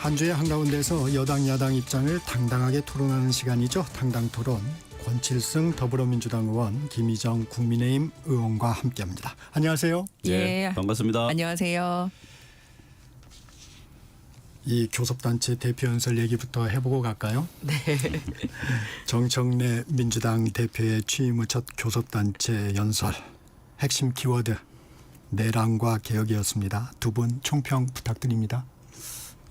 한 주의 한가운데서 여당 야당 입장을 당당하게 토론하는 시간이죠. 당당토론. 권칠승 더불어민주당 의원, 김희정 국민의힘 의원과 함께합니다. 안녕하세요. 예, 반갑습니다. 안녕하세요. 이 교섭단체 대표연설 얘기부터 해보고 갈까요? 네. 정청래 민주당 대표의 취임 후 첫 교섭단체 연설. 핵심 키워드 내란과 개혁이었습니다. 두 분 총평 부탁드립니다.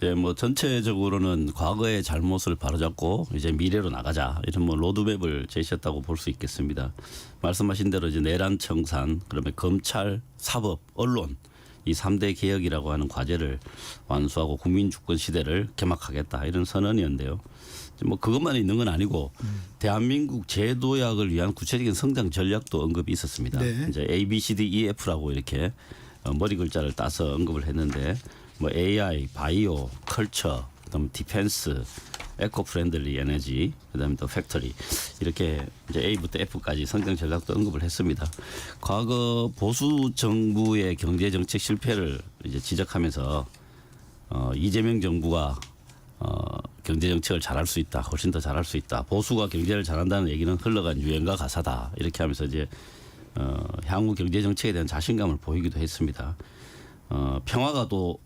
예, 뭐 전체적으로는 과거의 잘못을 바로잡고 이제 미래로 나가자 이런 뭐 로드맵을 제시했다고 볼 수 있겠습니다. 말씀하신 대로 이제 내란 청산, 그다음에 검찰, 사법, 언론 이 3대 개혁이라고 하는 과제를 완수하고 국민 주권 시대를 개막하겠다 이런 선언이었는데요. 뭐 그것만 있는 건 아니고 대한민국 제도약을 위한 구체적인 성장 전략도 언급이 있었습니다. 네. 이제 A, B, C, D, E, F라고 이렇게 머리 글자를 따서 언급을 했는데 뭐 AI, 바이오, 컬처, 그다음 디펜스, 에코 프렌들리 에너지, 그다음에 또 팩토리 이렇게 이제 A부터 F까지 성장 전략도 언급을 했습니다. 과거 보수 정부의 경제 정책 실패를 이제 지적하면서 이재명 정부가 경제 정책을 잘할 수 있다, 훨씬 더 잘할 수 있다. 보수가 경제를 잘한다는 얘기는 흘러간 유행과 가사다. 이렇게 하면서 이제 향후 경제 정책에 대한 자신감을 보이기도 했습니다. 평화가 또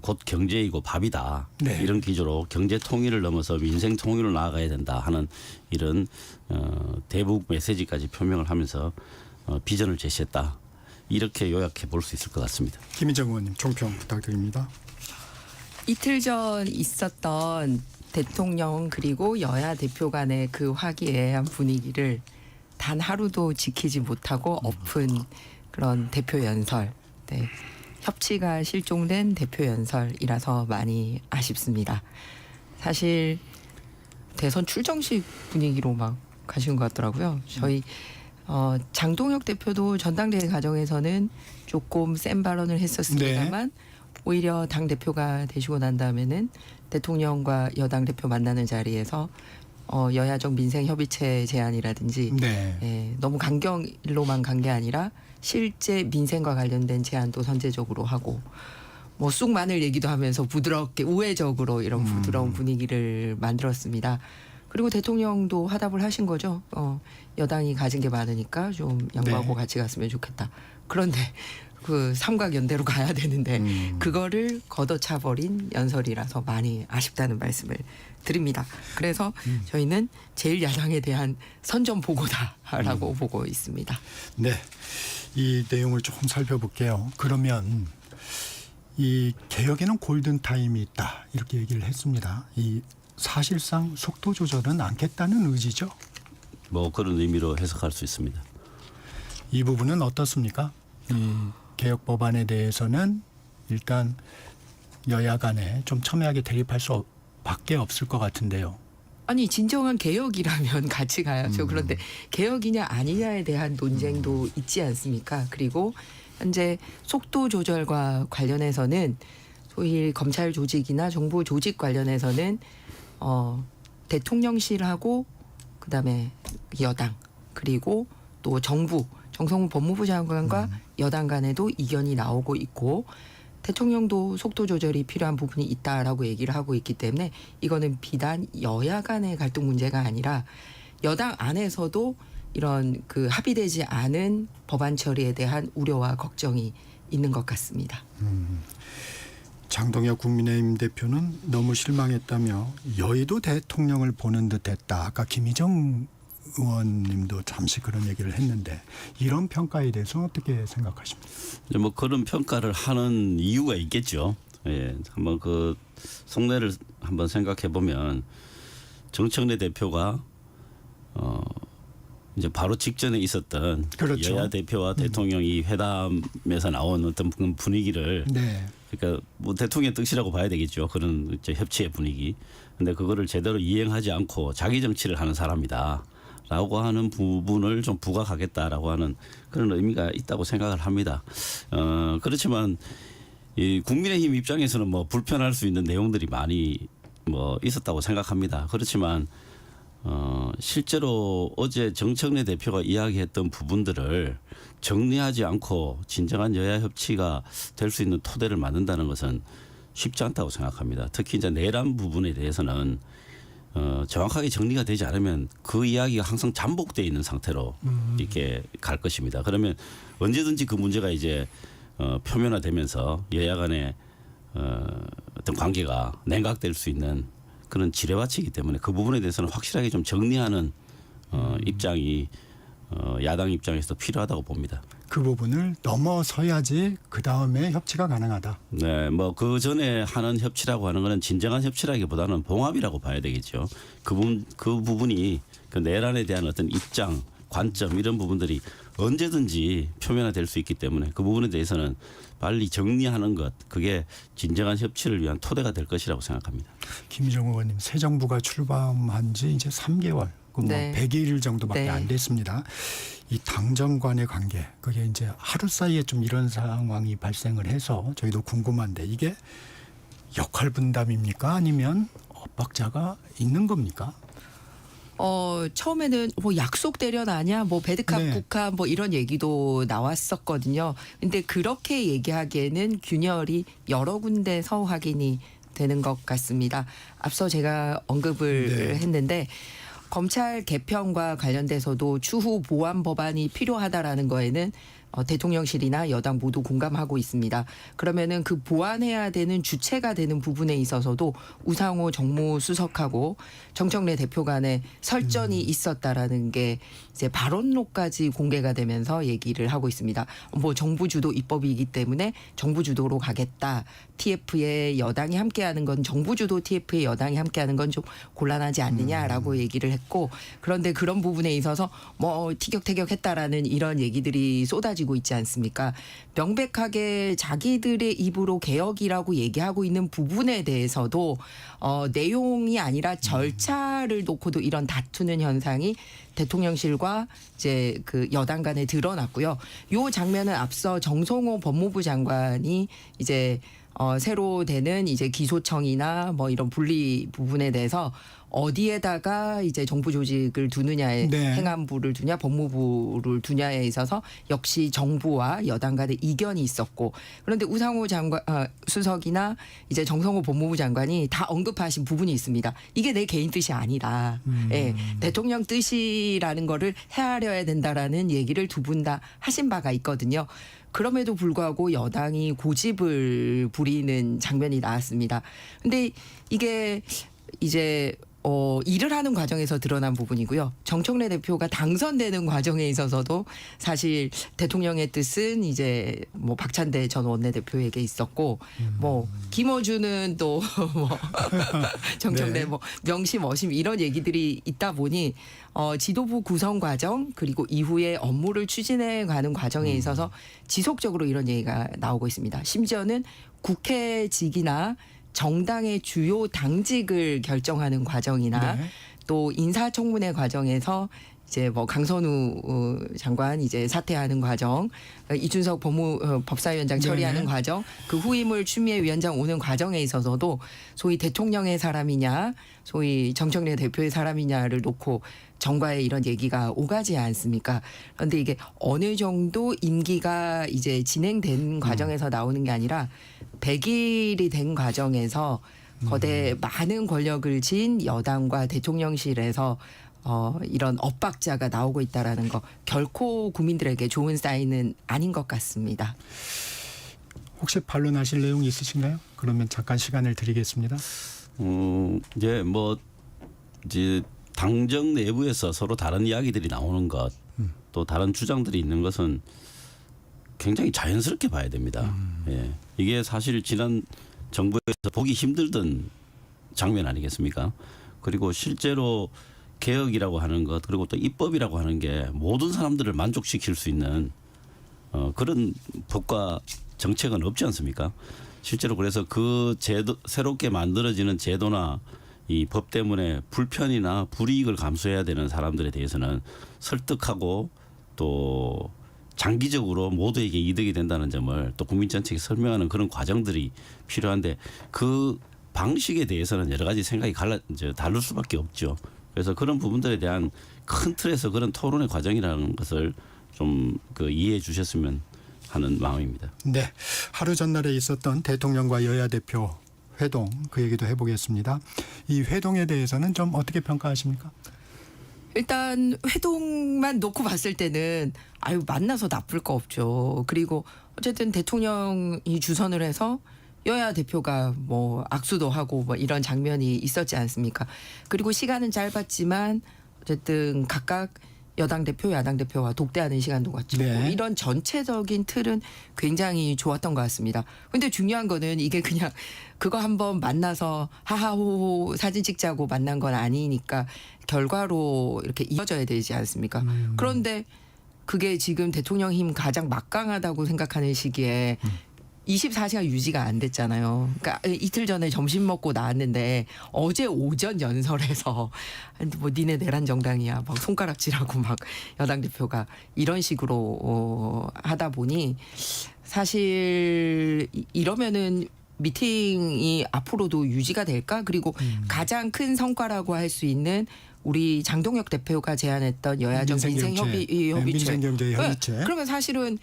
곧 경제이고 밥이다. 네. 이런 기조로 경제 통일을 넘어서 민생 통일로 나아가야 된다 하는 이런 대북 메시지까지 표명을 하면서 비전을 제시했다. 이렇게 요약해 볼 수 있을 것 같습니다. 김희정 의원님 총평 부탁드립니다. 이틀 전 있었던 대통령 그리고 여야 대표 간의 그 화기애애한 분위기를 단 하루도 지키지 못하고 엎은 그런 대표 연설. 네. 협치가 실종된 대표 연설이라서 많이 아쉽습니다. 사실 대선 출정식 분위기로 막 가시는 것 같더라고요. 저희 장동혁 대표도 전당대회 과정에서는 조금 센 발언을 했었습니다만 오히려 당 대표가 되시고 난 다음에는 대통령과 여당 대표 만나는 자리에서 여야적 민생 협의체 제안이라든지 너무 강경일로만 간 게 아니라 실제 민생과 관련된 제안도 선제적으로 하고 뭐 쑥 마늘 얘기도 하면서 부드럽게 우회적으로 이런 부드러운 분위기를 만들었습니다. 그리고 대통령도 화답을 하신 거죠. 여당이 가진 게 많으니까 좀 양보하고 같이 갔으면 좋겠다. 그런데 그 삼각연대로 가야 되는데 그거를 걷어차버린 연설이라서 많이 아쉽다는 말씀을 드립니다. 그래서 저희는 제1야당에 대한 선전보고다라고 보고 있습니다. 네, 이 내용을 조금 살펴볼게요. 그러면 이 개혁에는 골든타임이 있다 이렇게 얘기를 했습니다. 이 사실상 속도 조절은 않겠다는 의지죠? 뭐 그런 의미로 해석할 수 있습니다. 이 부분은 어떻습니까? 이 개혁 법안에 대해서는 일단 여야 간에 좀 첨예하게 대립할 수밖에 없을 것 같은데요. 아니 진정한 개혁이라면 같이 가야죠. 그런데 개혁이냐 아니냐에 대한 논쟁도 있지 않습니까? 그리고 현재 속도 조절과 관련해서는 소위 검찰 조직이나 정부 조직 관련해서는 대통령실하고 그다음에 여당 그리고 또 정부 정성훈 법무부 장관과 여당 간에도 이견이 나오고 있고 대통령도 속도 조절이 필요한 부분이 있다라고 얘기를 하고 있기 때문에 이거는 비단 여야 간의 갈등 문제가 아니라 여당 안에서도 이런 그 합의되지 않은 법안 처리에 대한 우려와 걱정이 있는 것 같습니다. 장동혁 국민의힘 대표는 너무 실망했다며 여의도 대통령을 보는 듯했다. 아까 김희정 의원님도 잠시 그런 얘기를 했는데 이런 평가에 대해서 어떻게 생각하십니까? 이제 뭐 그런 평가를 하는 이유가 있겠죠. 예, 한번 그 속내를 한번 생각해 보면 정청래 대표가 이제 바로 직전에 있었던 그렇죠. 여야 대표와 대통령이 회담에서 나온 어떤 분위기를 그러니까 뭐 대통령의 뜻이라고 봐야 되겠죠. 그런 이제 협치의 분위기. 근데 그거를 제대로 이행하지 않고 자기 정치를 하는 사람이다. 라고 하는 부분을 좀 부각하겠다라고 하는 그런 의미가 있다고 생각을 합니다. 그렇지만 이 국민의힘 입장에서는 뭐 불편할 수 있는 내용들이 많이 뭐 있었다고 생각합니다. 그렇지만 실제로 어제 정청래 대표가 이야기했던 부분들을 정리하지 않고 진정한 여야 협치가 될 수 있는 토대를 만든다는 것은 쉽지 않다고 생각합니다. 특히 이제 내란 부분에 대해서는 정확하게 정리가 되지 않으면 그 이야기가 항상 잠복되어 있는 상태로 이렇게 갈 것입니다. 그러면 언제든지 그 문제가 이제 표면화되면서 여야 간의 어떤 관계가 냉각될 수 있는 그런 지뢰밭이기 때문에 그 부분에 대해서는 확실하게 좀 정리하는 입장이 야당 입장에서도 필요하다고 봅니다. 그 부분을 넘어서야지 그 다음에 협치가 가능하다. 네, 뭐 그 전에 하는 협치라고 하는 것은 진정한 협치라기보다는 봉합이라고 봐야 되겠죠. 그 부분이 그 내란에 대한 어떤 입장, 관점 이런 부분들이 언제든지 표면화될 수 있기 때문에 그 부분에 대해서는 빨리 정리하는 것, 그게 진정한 협치를 위한 토대가 될 것이라고 생각합니다. 김희정 의원님, 새 정부가 출범한 지 이제 3개월, 뭐 네. 100일 정도밖에 네. 안 됐습니다. 이 당정 간의 관계, 그게 이제 하루 사이에 좀 이런 상황이 발생을 해서 저희도 궁금한데 이게 역할 분담입니까? 아니면 엇박자가 있는 겁니까? 처음에는 뭐 약속 대련 아니야, 뭐 배드캅 네. 국합 뭐 이런 얘기도 나왔었거든요. 근데 그렇게 얘기하기에는 균열이 여러 군데서 확인이 되는 것 같습니다. 앞서 제가 언급을 네. 했는데 검찰 개편과 관련돼서도 추후 보완 법안이 필요하다라는 거에는 대통령실이나 여당 모두 공감하고 있습니다. 그러면은 그 보완해야 되는 주체가 되는 부분에 있어서도 우상호 정무수석하고 정청래 대표 간에 설전이 있었다라는 게 이제 발언록까지 공개가 되면서 얘기를 하고 있습니다. 뭐 정부 주도 입법이기 때문에 정부 주도로 가겠다. TF에 여당이 함께하는 건 정부 주도 TF에 여당이 함께하는 건 좀 곤란하지 않느냐라고 얘기를 했고, 그런데 그런 부분에 있어서 뭐 티격태격했다라는 이런 얘기들이 쏟아지고 있지 않습니까? 명백하게 자기들의 입으로 개혁이라고 얘기하고 있는 부분에 대해서도 내용이 아니라 절차를 놓고도 이런 다투는 현상이 대통령실과 이제 그 여당 간에 드러났고요. 요 장면은 앞서 정성호 법무부 장관이 이제 새로 되는 이제 기소청이나 뭐 이런 분리 부분에 대해서 어디에다가 이제 정부 조직을 두느냐에 네. 행안부를 두냐 법무부를 두냐에 있어서 역시 정부와 여당 간의 이견이 있었고, 그런데 우상호 장관 수석이나 이제 정성호 법무부 장관이 다 언급하신 부분이 있습니다. 이게 내 개인 뜻이 아니라 예, 대통령 뜻이라는 거를 헤아려야 된다라는 얘기를 두 분 다 하신 바가 있거든요. 그럼에도 불구하고 여당이 고집을 부리는 장면이 나왔습니다. 근데 이게 이제 일을 하는 과정에서 드러난 부분이고요. 정청래 대표가 당선되는 과정에 있어서도 사실 대통령의 뜻은 이제 뭐 박찬대 전 원내대표에게 있었고, 뭐 김어준은 또 뭐 정청래 네. 뭐 명심 어심 이런 얘기들이 있다 보니 지도부 구성 과정 그리고 이후에 업무를 추진해 가는 과정에 있어서 지속적으로 이런 얘기가 나오고 있습니다. 심지어는 국회직이나 정당의 주요 당직을 결정하는 과정이나 네. 또 인사청문회 과정에서 이제 뭐 강선우 장관 이제 사퇴하는 과정, 이준석 법사위원장 처리하는 네. 과정, 그 후임을 추미애 위원장 오는 과정에 있어서도 소위 대통령의 사람이냐, 소위 정청래 대표의 사람이냐를 놓고 정과의 이런 얘기가 오가지 않습니까? 그런데 이게 어느 정도 임기가 이제 진행된 과정에서 나오는 게 아니라 100일이 된 과정에서 거대 많은 권력을 쥔 여당과 대통령실에서 이런 엇박자가 나오고 있다라는 거 결코 국민들에게 좋은 사인은 아닌 것 같습니다. 혹시 반론하실 내용이 있으신가요? 그러면 잠깐 시간을 드리겠습니다. 이제 뭐 이제 당정 내부에서 서로 다른 이야기들이 나오는 것, 또 다른 주장들이 있는 것은 굉장히 자연스럽게 봐야 됩니다. 예. 이게 사실 지난 정부에서 보기 힘들던 장면 아니겠습니까? 그리고 실제로 개혁이라고 하는 것, 그리고 또 입법이라고 하는 게 모든 사람들을 만족시킬 수 있는 그런 법과 정책은 없지 않습니까? 실제로 그래서 그 제도, 새롭게 만들어지는 제도나 이 법 때문에 불편이나 불이익을 감수해야 되는 사람들에 대해서는 설득하고 또 장기적으로 모두에게 이득이 된다는 점을 또 국민 전체에 설명하는 그런 과정들이 필요한데, 그 방식에 대해서는 여러 가지 생각이 다를 수밖에 없죠. 그래서 그런 부분들에 대한 큰 틀에서 그런 토론의 과정이라는 것을 좀 이해해 주셨으면 하는 마음입니다. 네, 하루 전날에 있었던 대통령과 여야 대표 회동 그 얘기도 해보겠습니다. 이 회동에 대해서는 좀 어떻게 평가하십니까? 일단 회동만 놓고 봤을 때는 아유 만나서 나쁠 거 없죠. 그리고 어쨌든 대통령이 주선을 해서 여야 대표가 뭐 악수도 하고 뭐 이런 장면이 있었지 않습니까? 그리고 시간은 짧았지만 어쨌든 각각 여당 대표, 야당 대표와 독대하는 시간도 갖추고 네. 이런 전체적인 틀은 굉장히 좋았던 것 같습니다. 근데 중요한 거는 이게 그냥 그거 한번 만나서 하하호호 사진 찍자고 만난 건 아니니까 결과로 이렇게 이어져야 되지 않습니까? 그런데 그게 지금 대통령 힘 가장 막강하다고 생각하는 시기에 24시간 유지가 안 됐잖아요. 그러니까 이틀 전에 점심 먹고 나왔는데 어제 오전 연설에서 뭐 니네 내란 정당이야 막 손가락질하고 막 여당 대표가 이런 식으로 하다 보니 사실 이러면은 미팅이 앞으로도 유지가 될까? 그리고 가장 큰 성과라고 할 수 있는 우리 장동혁 대표가 제안했던 여야정 민생협의체. 민생경제 협의체. 네. 그러면 사실은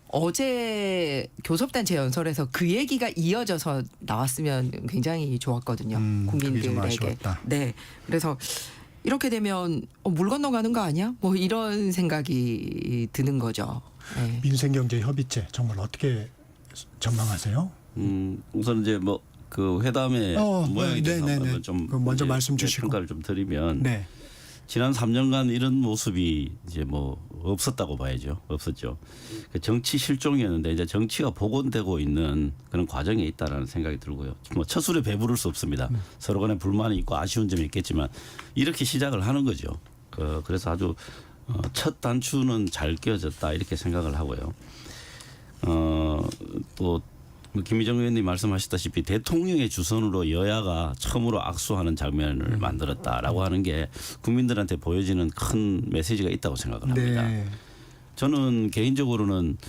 어제 교섭단체 연설에서 그 얘기가 이어져서 나왔으면 굉장히 좋았거든요. 그게 좀 국민들에게. 아쉬웠다. 네. 그래서 이렇게 되면 물 건너가는 거 아니야? 뭐 이런 생각이 드는 거죠. 네. 민생경제 협의체 정말 어떻게 전망하세요? 우선 이제 뭐 그 회담의 모양에 대해서 네네네. 좀 그럼 먼저 이제 말씀 주시고. 평가를 좀 드리면 네. 지난 3년간 이런 모습이 이제 뭐 없었다고 봐야죠. 없었죠. 정치 실종이었는데 이제 정치가 복원되고 있는 그런 과정에 있다라는 생각이 들고요. 뭐 첫술에 배부를 수 없습니다. 서로 간에 불만이 있고 아쉬운 점이 있겠지만 이렇게 시작을 하는 거죠. 그래서 아주 첫 단추는 잘 끼워졌다 이렇게 생각을 하고요. 또 김희정 의원님 말씀하셨다시피 대통령의 주선으로 여야가 처음으로 악수하는 장면을 만들었다라고 하는 게 국민들한테 보여지는 큰 메시지가 있다고 생각을 합니다. 네. 저는 개인적으로는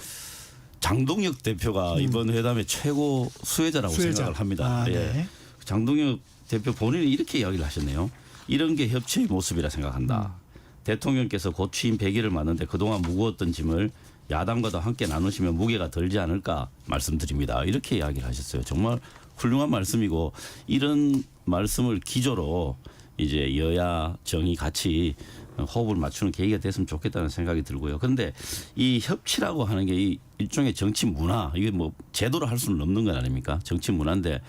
장동혁 대표가 이번 회담의 최고 수혜자라고 생각을 합니다. 예. 네. 장동혁 대표 본인이 이렇게 이야기를 하셨네요. 이런 게 협치의 모습이라 생각한다. 대통령께서 곧 취임 100일을 맞는데 그동안 무거웠던 짐을 야당과도 함께 나누시면 무게가 덜지 않을까 말씀드립니다. 이렇게 이야기를 하셨어요. 정말 훌륭한 말씀이고 이런 말씀을 기조로 이제 여야 정이 같이 호흡을 맞추는 계기가 됐으면 좋겠다는 생각이 들고요. 그런데 이 협치라고 하는 게 이 일종의 정치 문화, 이게 뭐 제도로 할 수는 없는 건 아닙니까? 정치 문화인데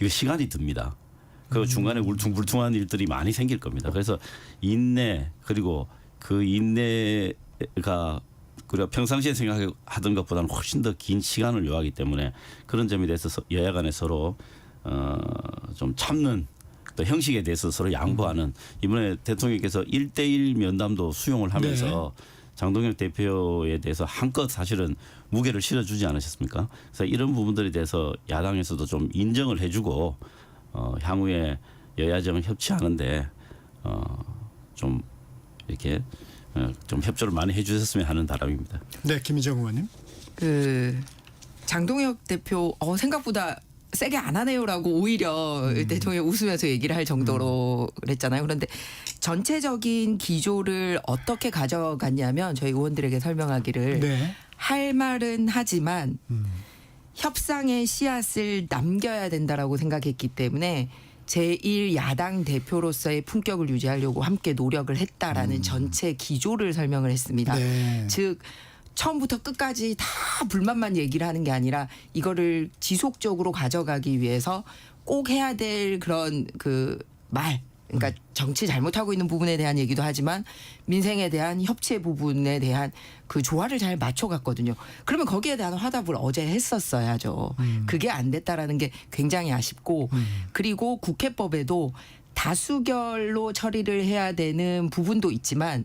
이거 시간이 듭니다. 그 중간에 울퉁불퉁한 일들이 많이 생길 겁니다. 그래서 인내 그리고 그 인내가 그리고 평상시에 생각하던 것보다는 훨씬 더 긴 시간을 요하기 때문에 그런 점에 대해서 여야 간에 서로 좀 참는 또 형식에 대해서 서로 양보하는 이번에 대통령께서 1대1 면담도 수용을 하면서 장동혁 대표에 대해서 한껏 사실은 무게를 실어주지 않으셨습니까? 그래서 이런 부분들에 대해서 야당에서도 좀 인정을 해주고 향후에 여야정 협치하는데 좀 이렇게 좀 협조를 많이 해주셨으면 하는 바람입니다. 네, 김희정 의원님. 그 장동혁 대표 생각보다 세게 안 하네요라고 오히려 대통령이 웃으면서 얘기를 할 정도로 그랬잖아요. 그런데 전체적인 기조를 어떻게 가져갔냐면 저희 의원들에게 설명하기를 네. 할 말은 하지만 협상의 씨앗을 남겨야 된다라고 생각했기 때문에 제1야당 대표로서의 품격을 유지하려고 함께 노력을 했다라는 전체 기조를 설명을 했습니다. 네. 즉 처음부터 끝까지 다 불만만 얘기를 하는 게 아니라 이거를 지속적으로 가져가기 위해서 꼭 해야 될 그런 그 말, 그러니까 정치 잘못하고 있는 부분에 대한 얘기도 하지만 민생에 대한 협치의 부분에 대한 그 조화를 잘 맞춰갔거든요. 그러면 거기에 대한 화답을 어제 했었어야죠. 그게 안 됐다라는 게 굉장히 아쉽고 그리고 국회법에도 다수결로 처리를 해야 되는 부분도 있지만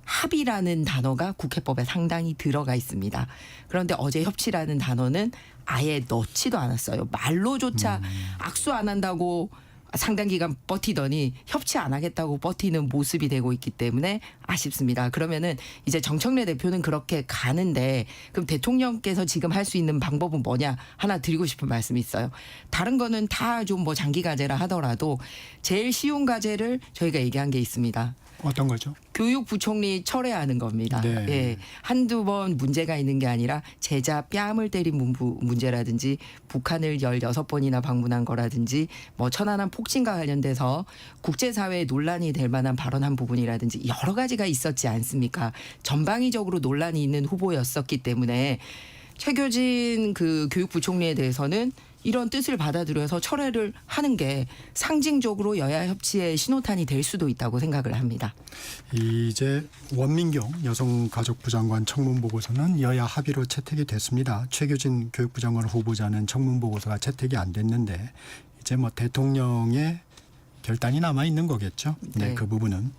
합의라는 단어가 국회법에 상당히 들어가 있습니다. 그런데 어제 협치라는 단어는 아예 넣지도 않았어요. 말로조차 악수 안 한다고 상당 기간 버티더니 협치 안 하겠다고 버티는 모습이 되고 있기 때문에 아쉽습니다. 그러면은 이제 정청래 대표는 그렇게 가는데 그럼 대통령께서 지금 할 수 있는 방법은 뭐냐 하나 드리고 싶은 말씀이 있어요. 다른 거는 다 좀 뭐 장기 과제라 하더라도 제일 쉬운 과제를 저희가 얘기한 게 있습니다. 어떤 거죠? 교육부총리 철회하는 겁니다. 네. 예. 한두 번 문제가 있는 게 아니라 제자 뺨을 때린 문제라든지 북한을 16번이나 방문한 거라든지 뭐 천안함 폭진과 관련돼서 국제사회에 논란이 될 만한 발언한 부분이라든지 여러 가지가 있었지 않습니까? 전방위적으로 논란이 있는 후보였었기 때문에 최교진 그 교육부총리에 대해서는 이런 뜻을 받아들여서 철회를 하는 게 상징적으로 여야 협치의 신호탄이 될 수도 있다고 생각을 합니다. 이제 원민경 여성가족부 장관 청문 보고서는 여야 합의로 채택이 됐습니다. 최규진 교육부 장관 후보자는 청문 보고서가 채택이 안 됐는데 이제 뭐 대통령의 결단이 남아 있는 거겠죠. 네, 네. 그 부분은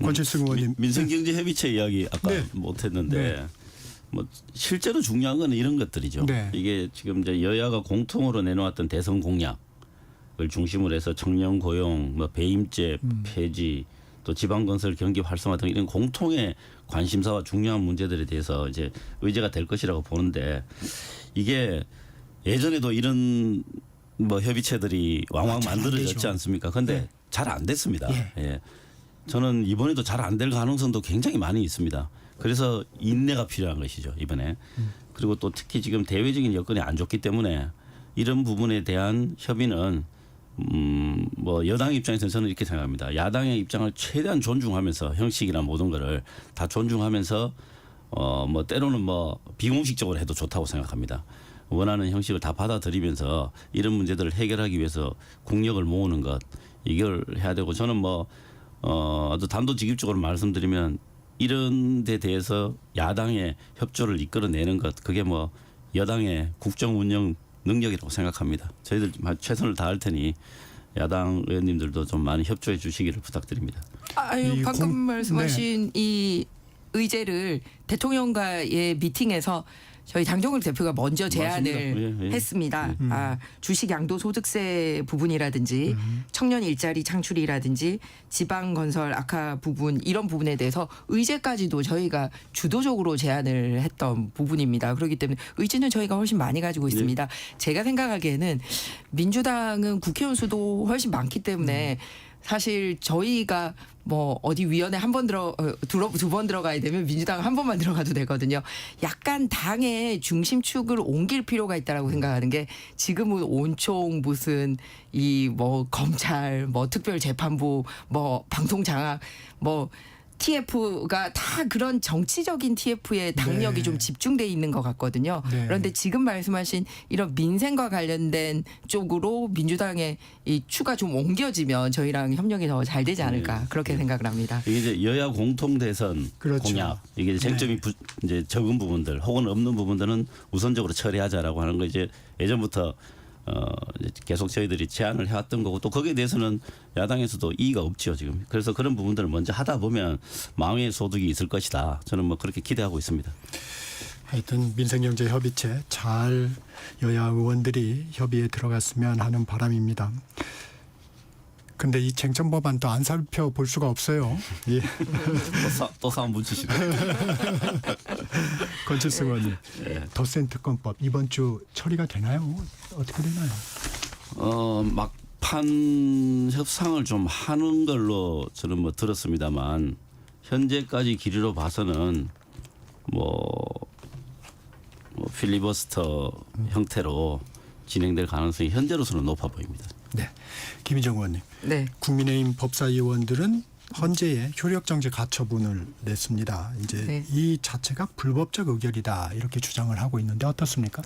권칠승 의원님. 민생경제협의체 이야기 아까 네. 못했는데. 네. 뭐 실제로 중요한 건 이런 것들이죠. 네. 이게 지금 이제 여야가 공통으로 내놓았던 대선 공약을 중심으로 해서 청년 고용, 뭐 배임제 폐지, 또 지방건설 경기 활성화 등 이런 공통의 관심사와 중요한 문제들에 대해서 이제 의제가 될 것이라고 보는데 이게 예전에도 이런 뭐 협의체들이 왕왕 잘안 만들어졌지 되죠. 않습니까? 근데 네. 잘 안 됐습니다. 예. 예. 저는 이번에도 잘 안 될 가능성도 굉장히 많이 있습니다. 그래서 인내가 필요한 것이죠, 이번에. 그리고 또 특히 지금 대외적인 여건이 안 좋기 때문에 이런 부분에 대한 협의는 뭐 여당 입장에서는 저는 이렇게 생각합니다. 야당의 입장을 최대한 존중하면서 형식이나 모든 거를 다 존중하면서 뭐 때로는 뭐 비공식적으로 해도 좋다고 생각합니다. 원하는 형식을 다 받아들이면서 이런 문제들을 해결하기 위해서 국력을 모으는 것 이걸 해야 되고 저는 뭐 아주 단도직입적으로 말씀드리면 이런 데 대해서 야당의 협조를 이끌어내는 것 그게 뭐 여당의 국정 운영 능력이라고 생각합니다. 저희들 최선을 다할 테니 야당 의원님들도 좀 많이 협조해 주시기를 부탁드립니다. 아유, 방금 말씀하신 이 의제를 대통령과의 미팅에서 저희 장종걸 대표가 먼저 제안을 맞습니다. 예, 예. 했습니다. 주식 양도소득세 부분이라든지 청년 일자리 창출이라든지 지방건설 악화 부분 이런 부분에 대해서 의제까지도 저희가 주도적으로 제안을 했던 부분입니다. 그렇기 때문에 의지는 저희가 훨씬 많이 가지고 있습니다. 제가 생각하기에는 민주당은 국회의원 수도 훨씬 많기 때문에 사실 저희가 뭐 어디 위원회 한 번 두 번 들어가야 되면 민주당 한 번만 들어가도 되거든요. 약간 당의 중심축을 옮길 필요가 있다라고 생각하는 게 지금은 온총 무슨 이 뭐 검찰 뭐 특별재판부 뭐 방송장악 뭐 TF가 다 그런 정치적인 TF에 당력이 네. 좀 집중돼 있는 것 같거든요. 네. 그런데 지금 말씀하신 이런 민생과 관련된 쪽으로 민주당의 이 추가 좀 옮겨지면 저희랑 협력이 더 잘 되지 않을까 그렇게 생각을 합니다. 이게 이제 여야 공통 대선 그렇죠. 공약 이게 쟁점이 이제 적은 부분들 혹은 없는 부분들은 우선적으로 처리하자라고 하는 거 이제 예전부터 이제 계속 저희들이 제안을 해왔던 거고 또 거기에 대해서는 야당에서도 이의가 없죠 지금. 그래서 그런 부분들을 먼저 하다 보면 망의 소득이 있을 것이다. 저는 뭐 그렇게 기대하고 있습니다. 하여튼 민생경제협의체 잘 여야 의원들이 협의에 들어갔으면 하는 바람입니다. 근데 이 쟁점 법안 또 안 살펴볼 수가 없어요. 예. 또 싸움 붙이시고. 권칠승 의원님, 덧셈 특검법 이번 주 처리가 되나요? 어떻게 되나요? 막판 협상을 좀 하는 걸로 저는 뭐 들었습니다만 현재까지 길이로 봐서는 뭐 필리버스터 형태로 진행될 가능성이 현재로서는 높아 보입니다. 네, 김희정 의원님. 네. 국민의힘 법사위원들은 헌재에 효력정지 가처분을 냈습니다. 이제 네. 이 자체가 불법적 의결이다 이렇게 주장을 하고 있는데 어떻습니까?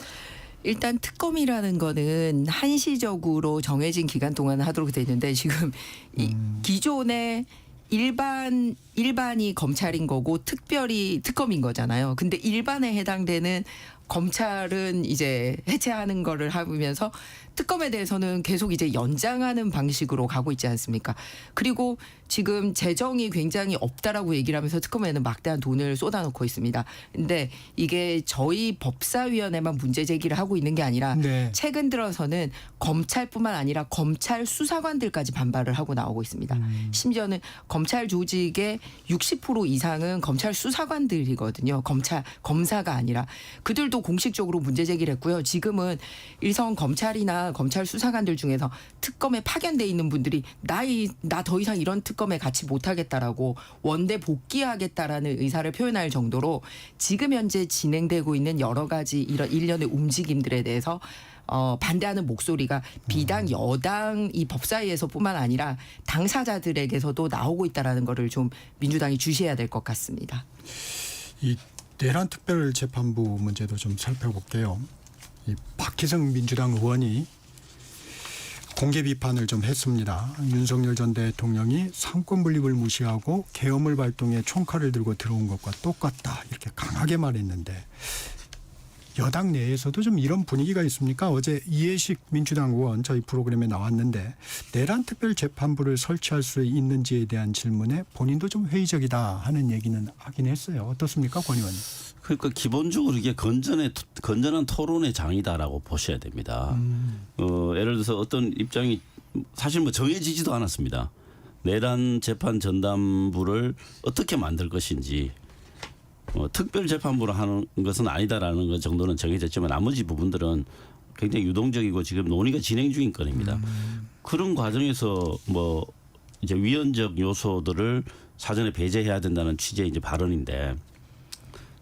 일단 특검이라는 거는 한시적으로 정해진 기간 동안 하도록 돼 있는데 지금 이 기존의 일반이 검찰인 거고 특별히 특검인 거잖아요. 근데 일반에 해당되는 검찰은 이제 해체하는 거를 하면서 특검에 대해서는 계속 이제 연장하는 방식으로 가고 있지 않습니까? 그리고 지금 재정이 굉장히 없다라고 얘기를 하면서 특검에는 막대한 돈을 쏟아놓고 있습니다. 근데 이게 저희 법사위원회만 문제 제기를 하고 있는 게 아니라 네. 최근 들어서는 검찰뿐만 아니라 검찰 수사관들까지 반발을 하고 나오고 있습니다. 심지어는 검찰 조직의 60% 이상은 검찰 수사관들이거든요. 검사가 아니라 그들도 저도 공식적으로 문제 제기를 했고요. 지금은 일선 검찰이나 검찰 수사관들 중에서 특검에 파견돼 있는 분들이 나 더 이상 이런 특검에 같이 못하겠다라고 원대 복귀하겠다라는 의사를 표현할 정도로 지금 현재 진행되고 있는 여러 가지 이런 일련의 움직임들에 대해서 반대하는 목소리가 비단 여당 이 법사위에서뿐만 아니라 당사자들에게서도 나오고 있다라는 거를 좀 민주당이 주시해야 될 것 같습니다. 이 내란 특별재판부 문제도 좀 살펴볼게요. 이 박희성 민주당 의원이 공개 비판을 좀 했습니다. 윤석열 전 대통령이 상권 분립을 무시하고 계엄을 발동해 총칼을 들고 들어온 것과 똑같다 이렇게 강하게 말했는데 여당 내에서도 좀 이런 분위기가 있습니까? 어제 이해식 민주당 의원 저희 프로그램에 나왔는데 내란 특별재판부를 설치할 수 있는지에 대한 질문에 본인도 좀 회의적이다 하는 얘기는 하긴 했어요. 어떻습니까, 권 의원님? 그러니까 기본적으로 이게 건전한 토론의 장이다라고 보셔야 됩니다. 예를 들어서 어떤 입장이 사실 뭐 정해지지도 않았습니다. 내란 재판 전담부를 어떻게 만들 것인지 특별재판부로 하는 것은 아니다라는 것 정도는 정해졌지만 나머지 부분들은 굉장히 유동적이고 지금 논의가 진행 중인 건입니다. 그런 과정에서 뭐 이제 위헌적 요소들을 사전에 배제해야 된다는 취지의 이제 발언인데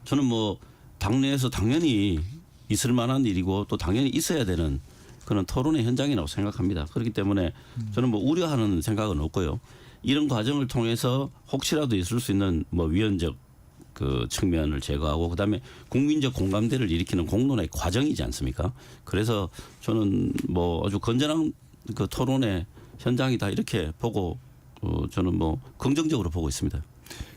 저는 뭐 당내에서 당연히 있을 만한 일이고 또 당연히 있어야 되는 그런 토론의 현장이라고 생각합니다. 그렇기 때문에 저는 뭐 우려하는 생각은 없고요. 이런 과정을 통해서 혹시라도 있을 수 있는 뭐 위헌적 그 측면을 제거하고 그다음에 국민적 공감대를 일으키는 공론의 과정이지 않습니까? 그래서 저는 뭐 아주 건전한 그 토론의 현장이다 이렇게 보고 저는 뭐 긍정적으로 보고 있습니다.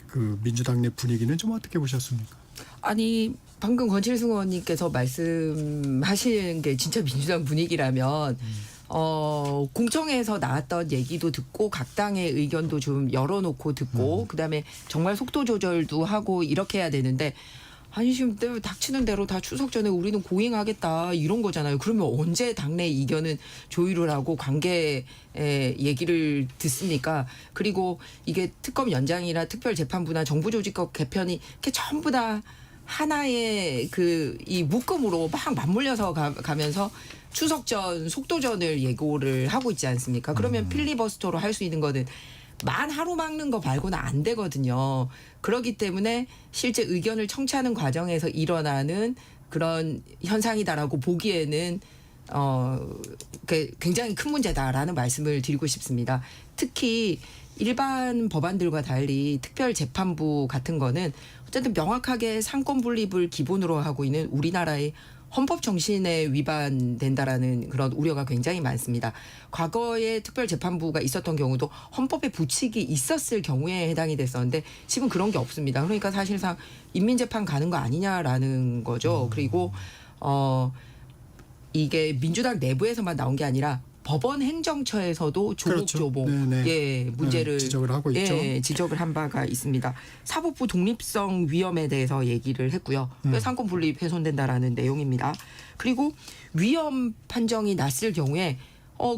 그 민주당 내 분위기는 좀 어떻게 보셨습니까? 아니 방금 권칠승 의원님께서 말씀하시는 게 진짜 민주당 분위기라면 공청회에서 나왔던 얘기도 듣고 각 당의 의견도 좀 열어놓고 듣고 그다음에 정말 속도 조절도 하고 이렇게 해야 되는데 아니 지금 닥치는 대로 다 추석 전에 우리는 고행하겠다 이런 거잖아요. 그러면 언제 당내 이견은 조율을 하고 관계의 얘기를 듣습니까? 그리고 이게 특검 연장이나 특별재판부나 정부조직법 개편이 이렇게 전부 다 하나의 이 묶음으로 막 맞물려서 가면서 추석 전 속도전을 예고를 하고 있지 않습니까? 그러면 필리버스터로 할 수 있는 거는 만 하루 막는 거 말고는 안 되거든요. 그렇기 때문에 실제 의견을 청취하는 과정에서 일어나는 그런 현상이다라고 보기에는 굉장히 큰 문제다라는 말씀을 드리고 싶습니다. 특히 일반 법안들과 달리 특별재판부 같은 거는 어쨌든 명확하게 상권 분립을 기본으로 하고 있는 우리나라의 헌법 정신에 위반된다라는 그런 우려가 굉장히 많습니다. 과거에 특별재판부가 있었던 경우도 헌법에 부칙이 있었을 경우에 해당이 됐었는데 지금 그런 게 없습니다. 그러니까 사실상 인민재판 가는 거 아니냐라는 거죠. 그리고 이게 민주당 내부에서만 나온 게 아니라 법원 행정처에서도 조목조목 그렇죠. 문제를 지적을 하고 있죠. 지적을 한 바가 있습니다. 사법부 독립성 위험에 대해서 얘기를 했고요. 상권 분립 훼손된다라는 내용입니다. 그리고 위험 판정이 났을 경우에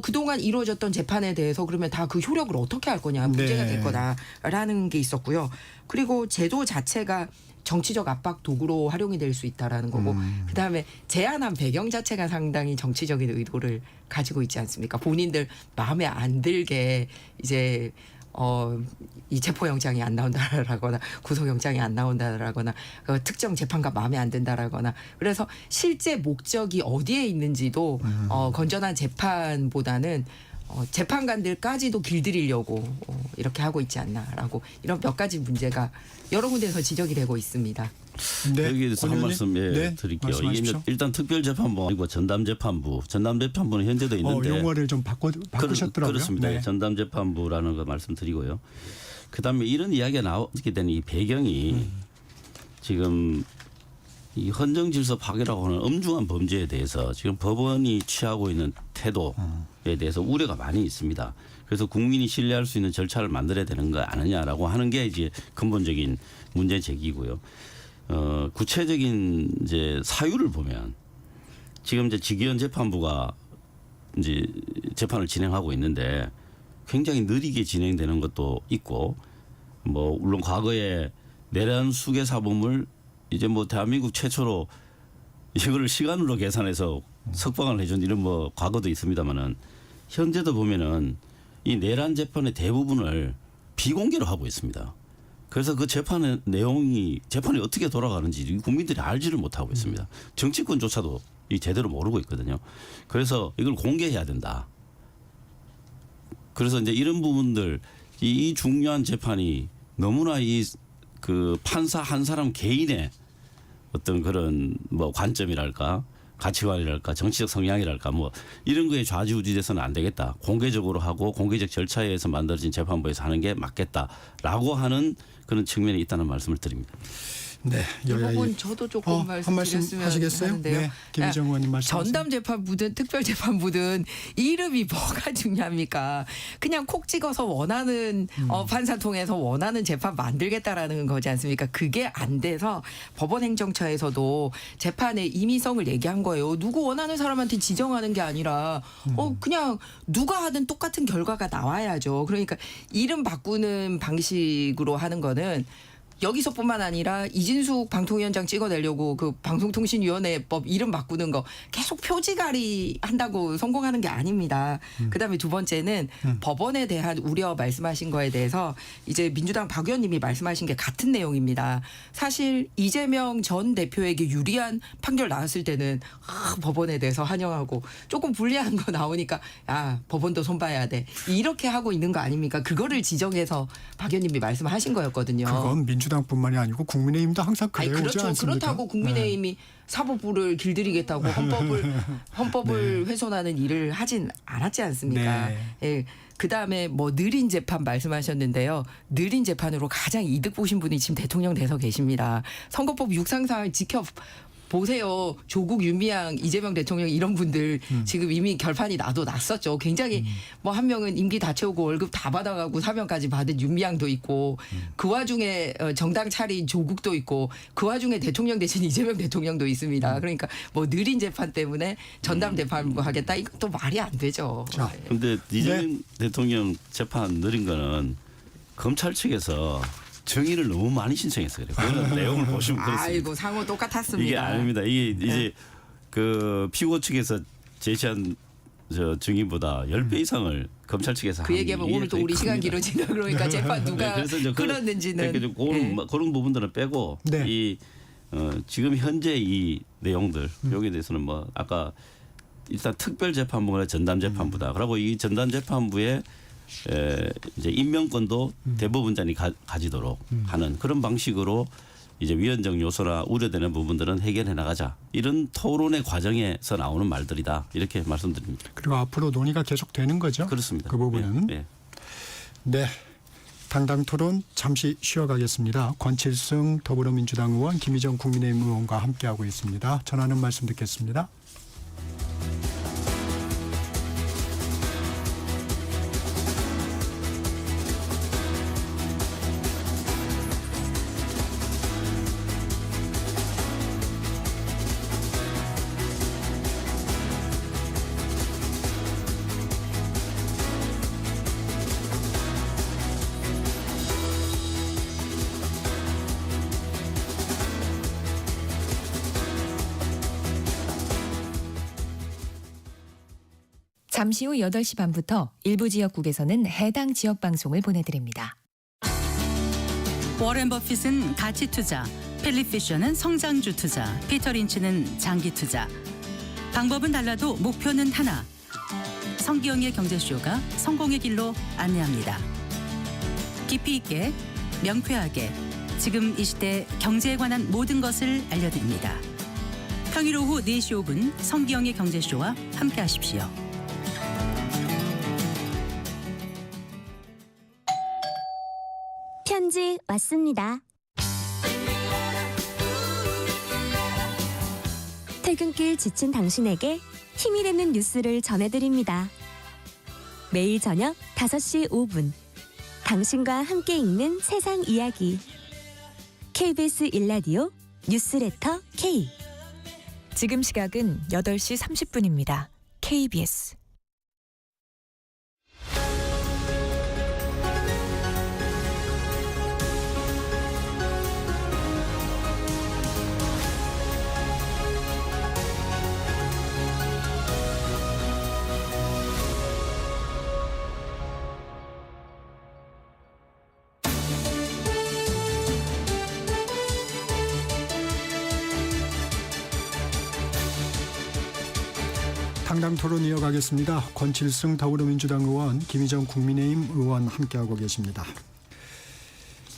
그동안 이루어졌던 재판에 대해서 그러면 다 그 효력을 어떻게 할 거냐 문제가 될 거다라는 게 있었고요. 그리고 제도 자체가 정치적 압박 도구로 활용이 될 수 있다라는 거고 그다음에 제안한 배경 자체가 상당히 정치적인 의도를 가지고 있지 않습니까? 본인들 마음에 안 들게 이제 이 체포영장이 안 나온다라거나 구속영장이 안 나온다라거나 특정 재판관 마음에 안 든다라거나 그래서 실제 목적이 어디에 있는지도 건전한 재판보다는 재판관들까지도 길들이려고 이렇게 하고 있지 않나라고 이런 몇 가지 문제가 여러 군데에서 지적이 되고 있습니다. 네, 여기에 대해서 한 말씀 드릴게요. 이게 일단 특별재판부 그리고 전담재판부는 현재도 있는데 용어를 좀 바꾸셨더라고요. 그렇습니다. 네. 전담재판부라는 거 말씀드리고요. 그다음에 이런 이야기가 나오게 되는 이 배경이 지금 이 헌정질서 파괴라고 하는 엄중한 범죄에 대해서 지금 법원이 취하고 있는 태도에 대해서 우려가 많이 있습니다. 그래서 국민이 신뢰할 수 있는 절차를 만들어야 되는 거 아니냐라고 하는 게 이제 근본적인 문제 제기고요. 구체적인 이제 사유를 보면 지금 이제 직위원 재판부가 이제 재판을 진행하고 있는데 굉장히 느리게 진행되는 것도 있고 뭐 물론 과거에 내란 수괴 사범을 이제 뭐 대한민국 최초로 이거를 시간으로 계산해서 석방을 해준 이런 뭐 과거도 있습니다만은 현재도 보면은 이 내란 재판의 대부분을 비공개로 하고 있습니다. 그래서 그 재판의 내용이 재판이 어떻게 돌아가는지 국민들이 알지를 못하고 있습니다. 정치권조차도 이 제대로 모르고 있거든요. 그래서 이걸 공개해야 된다. 그래서 이제 이런 부분들 이 중요한 재판이 너무나 이 그 판사 한 사람 개인의 어떤 그런 뭐 관점이랄까 가치관이랄까 정치적 성향이랄까 뭐 이런 거에 좌지우지돼서는 안 되겠다. 공개적으로 하고 공개적 절차에 의해서 만들어진 재판부에서 하는 게 맞겠다라고 하는 그런 측면이 있다는 말씀을 드립니다. 네, 이 여야의 부분 저도 조금 한 말씀 말씀드렸으면 하시겠어요? 하는데요. 네, 김희정 의원님 말씀하세요. 전담재판부든 특별재판부든 이름이 뭐가 중요합니까? 그냥 콕 찍어서 원하는 판사 통해서 원하는 재판 만들겠다라는 거지 않습니까? 그게 안 돼서 법원행정처에서도 재판의 임의성을 얘기한 거예요. 누구 원하는 사람한테 지정하는 게 아니라 그냥 누가 하든 똑같은 결과가 나와야죠. 그러니까 이름 바꾸는 방식으로 하는 거는 여기서뿐만 아니라 이진숙 방통위원장 찍어내려고 그 방송통신위원회법 이름 바꾸는 거 계속 표지가리 한다고 성공하는 게 아닙니다. 그다음에 두 번째는 법원에 대한 우려 말씀하신 거에 대해서 이제 민주당 박 의원님이 말씀하신 게 같은 내용입니다. 사실 이재명 전 대표에게 유리한 판결 나왔을 때는 법원에 대해서 환영하고 조금 불리한 거 나오니까 법원도 손봐야 돼. 이렇게 하고 있는 거 아닙니까? 그거를 지적해서 박 의원님이 말씀하신 거였거든요. 그건 민주당뿐만이 아니고 국민의힘도 항상 그래오지 그렇죠. 않습니까? 그렇다고 국민의힘이 사법부를 길들이겠다고 헌법을 훼손하는 일을 하진 않았지 않습니까? 네. 예. 그다음에 뭐 느린 재판 말씀하셨는데요. 느린 재판으로 가장 이득 보신 분이 지금 대통령 돼서 계십니다. 선거법 육상사항 지켜 보세요. 조국, 윤미향, 이재명 대통령 이런 분들 지금 이미 결판이 나도 났었죠. 굉장히 뭐 한 명은 임기 다 채우고 월급 다 받아가고 사면까지 받은 윤미향도 있고 그 와중에 정당 차린 조국도 있고 그 와중에 대통령 대신 이재명 대통령도 있습니다. 그러니까 뭐 느린 재판 때문에 전담 재판부 하겠다 이것도 말이 안 되죠. 자, 그런데 이재명 대통령 재판 느린 거는 검찰 측에서 정의를 너무 많이 신청했어요. 그런 내용을 보시면 그렇습니다. 아이고 상호 똑같았습니다. 이게 아닙니다. 이게 이제 그 피고 측에서 제시한 저 증인보다 10배 이상을 검찰 측에서 그 얘기하면 오늘 또 우리 시간 길어지나 그러니까 재판 누가 그래서 이제 끌었는지는 그런 부분들은 빼고 네. 이 지금 현재 이 내용들 여기에 대해서는 뭐 아까 일단 특별 재판부나 전담 재판부다. 그리고 이 전담 재판부에 이제 임명권도 대법원장이 가지도록 하는 그런 방식으로 이제 위헌적 요소나 우려되는 부분들은 해결해 나가자. 이런 토론의 과정에서 나오는 말들이다. 이렇게 말씀드립니다. 그리고 앞으로 논의가 계속되는 거죠? 그렇습니다. 그 부분은. 예, 예. 네. 당당 토론 잠시 쉬어가겠습니다. 권칠승 더불어민주당 의원, 김희정 국민의힘 의원과 함께하고 있습니다. 전하는 말씀 듣겠습니다. 잠시 후 8시 반부터 일부 지역국에서는 해당 지역 방송을 보내드립니다. 워렌 버핏은 가치 투자, 필립 피셔는 성장주 투자, 피터 린치는 장기 투자. 방법은 달라도 목표는 하나. 성기영의 경제쇼가 성공의 길로 안내합니다. 깊이 있게, 명쾌하게, 지금 이 시대 경제에 관한 모든 것을 알려드립니다. 평일 오후 4시 5분 성기영의 경제쇼와 함께하십시오. 편지 왔습니다. 퇴근길 지친 당신에게 힘이 되는 뉴스를 전해드립니다. 매일 저녁 5시 5분 당신과 함께 읽는 세상 이야기 KBS 1라디오 뉴스레터 K. 지금 시각은 8시 30분입니다. KBS 최강당 토론 이어가겠습니다. 권칠승 더불어민주당 의원, 김희정 국민의힘 의원 함께하고 계십니다.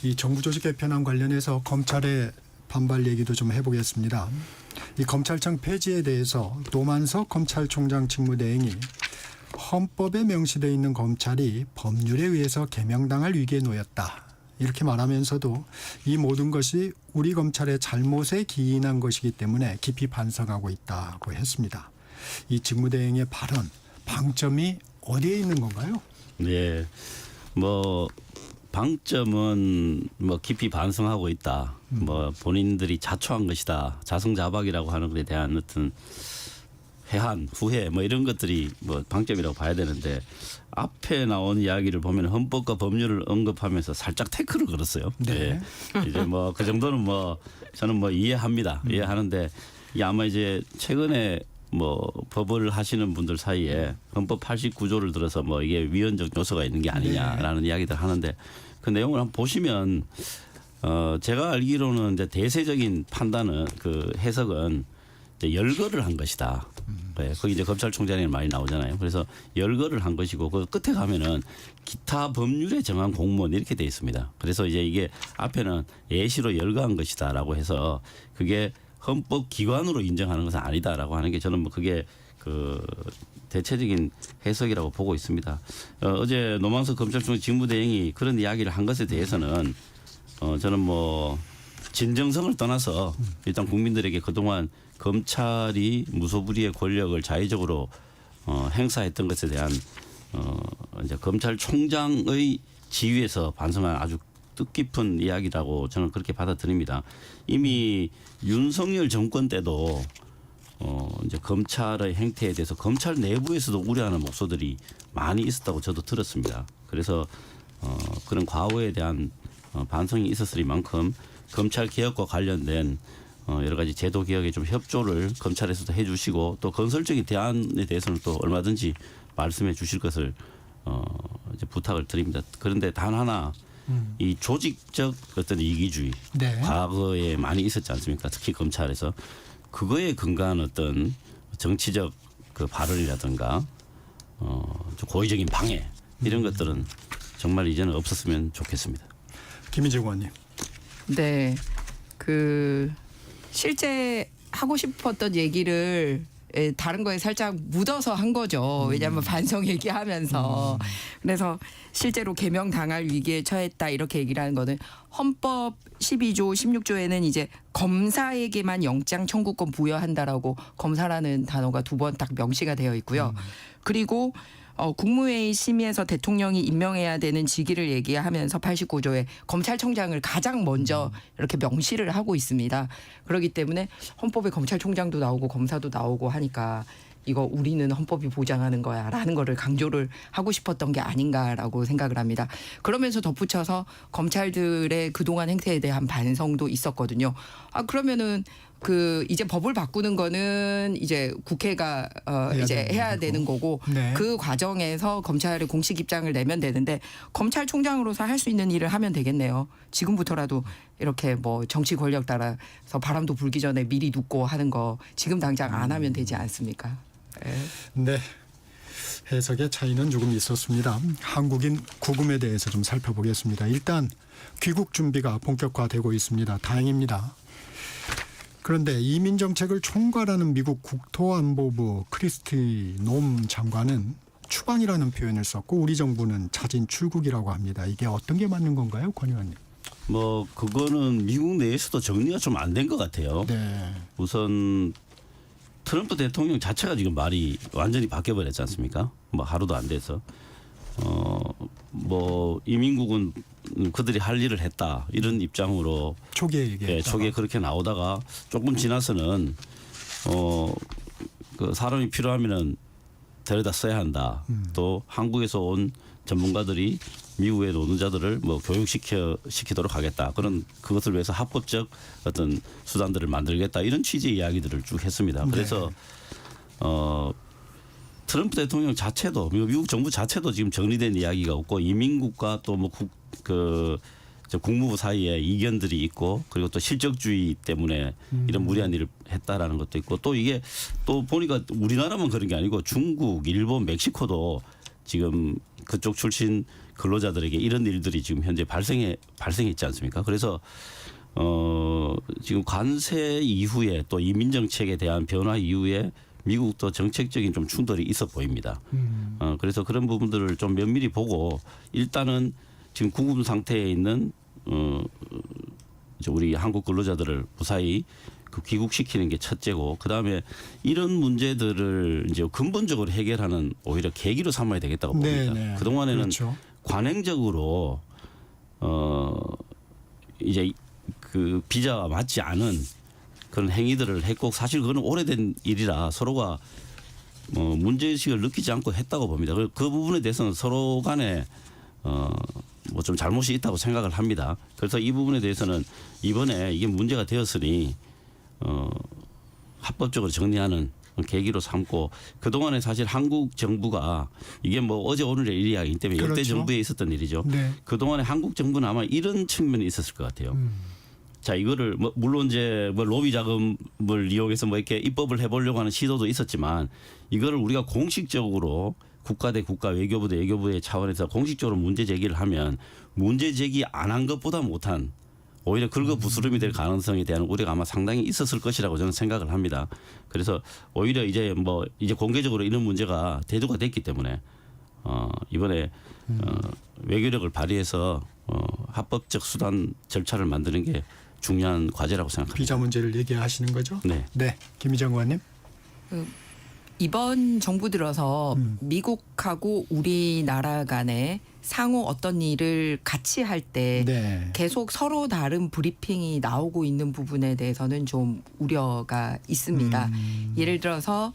이 정부 조직 개편안 관련해서 검찰의 반발 얘기도 좀 해보겠습니다. 이 검찰청 폐지에 대해서 노만석 검찰총장 직무대행이 헌법에 명시되어 있는 검찰이 법률에 의해서 개명당할 위기에 놓였다. 이렇게 말하면서도 이 모든 것이 우리 검찰의 잘못에 기인한 것이기 때문에 깊이 반성하고 있다고 했습니다. 이 직무대행의 발언, 방점이 어디에 있는 건가요? 네, 뭐 방점은 뭐 깊이 반성하고 있다. 뭐 본인들이 자초한 것이다. 자성자박이라고 하는 것에 대한 어떤 회한, 후회 뭐 이런 것들이 뭐 방점이라고 봐야 되는데 앞에 나온 이야기를 보면 헌법과 법률을 언급하면서 살짝 태클을 걸었어요. 네. 이제 뭐 그 정도는 뭐 저는 뭐 이해합니다. 이해하는데 이 아마 이제 최근에 뭐 법을 하시는 분들 사이에 헌법 89조를 들어서 뭐 이게 위헌적 요소가 있는 게 아니냐라는 이야기들 하는데 그 내용을 한번 보시면 제가 알기로는 이제 대세적인 판단은 그 해석은 이제 열거를 한 것이다. 네, 거기 이제 검찰총장이 많이 나오잖아요. 그래서 열거를 한 것이고 그 끝에 가면은 기타 법률에 정한 공무원 이렇게 돼 있습니다. 그래서 이제 이게 앞에는 예시로 열거한 것이다라고 해서 그게 헌법 기관으로 인정하는 것은 아니다라고 하는 게 저는 뭐 그게 그 대체적인 해석이라고 보고 있습니다. 어제 노만석 검찰총장 직무대행이 그런 이야기를 한 것에 대해서는 저는 뭐 진정성을 떠나서 일단 국민들에게 그동안 검찰이 무소불위의 권력을 자의적으로 행사했던 것에 대한 이제 검찰총장의 지위에서 반성한 아주 뜻깊은 이야기라고 저는 그렇게 받아들입니다. 이미 윤석열 정권 때도 이제 검찰의 행태에 대해서 검찰 내부에서도 우려하는 목소들이 많이 있었다고 저도 들었습니다. 그래서 그런 과오에 대한 반성이 있었으리만큼 검찰 개혁과 관련된 여러 가지 제도 개혁에 좀 협조를 검찰에서도 해주시고 또 건설적인 대안에 대해서는 또 얼마든지 말씀해 주실 것을 이제 부탁을 드립니다. 그런데 단 하나 이 조직적 어떤 이기주의 네. 과거에 많이 있었지 않습니까? 특히 검찰에서 그거에 근거한 어떤 정치적 그 발언이라든가 좀 고의적인 방해 이런 것들은 정말 이제는 없었으면 좋겠습니다. 김희정 의원님. 네, 그 실제 하고 싶었던 얘기를 다른 거에 살짝 묻어서 한 거죠. 왜냐하면 반성 얘기하면서. 그래서 실제로 개명 당할 위기에 처했다 이렇게 얘기를 하는 거는 헌법 12조 16조에는 이제 검사에게만 영장 청구권 부여한다라고 검사라는 단어가 2번 딱 명시가 되어 있고요. 그리고 국무회의 심의에서 대통령이 임명해야 되는 직위를 얘기하면서 89조에 검찰총장을 가장 먼저 이렇게 명시를 하고 있습니다. 그렇기 때문에 헌법에 검찰총장도 나오고 검사도 나오고 하니까 이거 우리는 헌법이 보장하는 거야라는 거를 강조를 하고 싶었던 게 아닌가라고 생각을 합니다. 그러면서 덧붙여서 검찰들의 그동안 행태에 대한 반성도 있었거든요. 그러면은 그 이제 법을 바꾸는 거는 이제 국회가 이제 해야 되는 거고 네. 그 과정에서 검찰의 공식 입장을 내면 되는데 검찰총장으로서 할 수 있는 일을 하면 되겠네요. 지금부터라도 이렇게 뭐 정치 권력 따라서 바람도 불기 전에 미리 눕고 하는 거 지금 당장 안 하면 되지 않습니까? 네. 해석의 차이는 조금 있었습니다. 한국인 구금에 대해서 좀 살펴보겠습니다. 일단 귀국 준비가 본격화되고 있습니다. 다행입니다. 그런데 이민 정책을 총괄하는 미국 국토안보부 크리스티 놈 장관은 추방이라는 표현을 썼고 우리 정부는 자진 출국이라고 합니다. 이게 어떤 게 맞는 건가요, 권 의원님? 뭐 그거는 미국 내에서도 정리가 좀 안 된 것 같아요. 네. 우선 트럼프 대통령 자체가 지금 말이 완전히 바뀌어버렸지 않습니까? 뭐 하루도 안 돼서 뭐 이민국은 그들이 할 일을 했다 이런 입장으로 초기에 얘기했다가. 초기에 그렇게 나오다가 조금 지나서는 그 사람이 필요하면은 데려다 써야 한다. 또 한국에서 온 전문가들이 미국의 노동자들을 뭐 교육시키도록 하겠다. 그것을 위해서 합법적 어떤 수단들을 만들겠다. 이런 취지의 이야기들을 쭉 했습니다. 그래서 트럼프 대통령 자체도 미국 정부 자체도 지금 정리된 이야기가 없고 이민국과 또 뭐 저 국무부 사이에 이견들이 있고 그리고 또 실적주의 때문에 이런 무리한 일을 했다라는 것도 있고 또 이게 또 보니까 우리나라만 그런 게 아니고 중국, 일본, 멕시코도 지금 그쪽 출신 근로자들에게 이런 일들이 지금 현재 발생했지 않습니까? 그래서 지금 관세 이후에 또 이민 정책에 대한 변화 이후에 미국도 정책적인 좀 충돌이 있어 보입니다. 그래서 그런 부분들을 좀 면밀히 보고 일단은 지금 구금 상태에 있는 우리 한국 근로자들을 무사히 그 귀국시키는 게 첫째고 그 다음에 이런 문제들을 이제 근본적으로 해결하는 오히려 계기로 삼아야 되겠다고 봅니다. 네. 그 동안에는 그렇죠. 관행적으로 이제 그 비자와 맞지 않은 그런 행위들을 했고 사실 그거는 오래된 일이라 서로가 문제의식을 느끼지 않고 했다고 봅니다. 그 부분에 대해서는 서로 간에 뭐 좀 잘못이 있다고 생각을 합니다. 그래서 이 부분에 대해서는 이번에 이게 문제가 되었으니 합법적으로 정리하는 계기로 삼고 그동안에 사실 한국 정부가 이게 뭐 어제 오늘의 일이 아니기 때문에 역대 그렇죠. 정부에 있었던 일이죠. 네. 그동안에 한국 정부는 아마 이런 측면이 있었을 것 같아요. 자, 이거를 뭐 물론 이제 뭐 로비 자금을 이용해서 뭐 이렇게 입법을 해보려고 하는 시도도 있었지만 이거를 우리가 공식적으로 국가 대 국가, 외교부 대 외교부의 차원에서 공식적으로 문제 제기를 하면 문제 제기 안 한 것보다 못한 오히려 긁어 부스럼이 될 가능성에 대한 우려가 아마 상당히 있었을 것이라고 저는 생각을 합니다. 그래서 오히려 이제 공개적으로 이런 문제가 대두가 됐기 때문에 이번에 외교력을 발휘해서 합법적 수단 절차를 만드는 게 중요한 과제라고 생각합니다. 비자 문제를 얘기하시는 거죠? 네. 네, 김희정 의원님. 이번 정부 들어서 미국하고 우리나라 간에 상호 어떤 일을 같이 할 때 네. 계속 서로 다른 브리핑이 나오고 있는 부분에 대해서는 좀 우려가 있습니다. 예를 들어서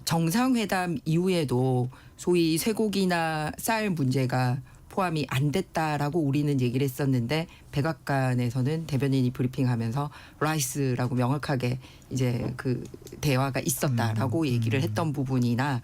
정상회담 이후에도 소위 쇠고기나 쌀 문제가 포함이 안 됐다라고 우리는 얘기를 했었는데 백악관에서는 대변인이 브리핑하면서 라이스라고 명확하게 이제 그 대화가 있었다라고 얘기를 했던 부분이나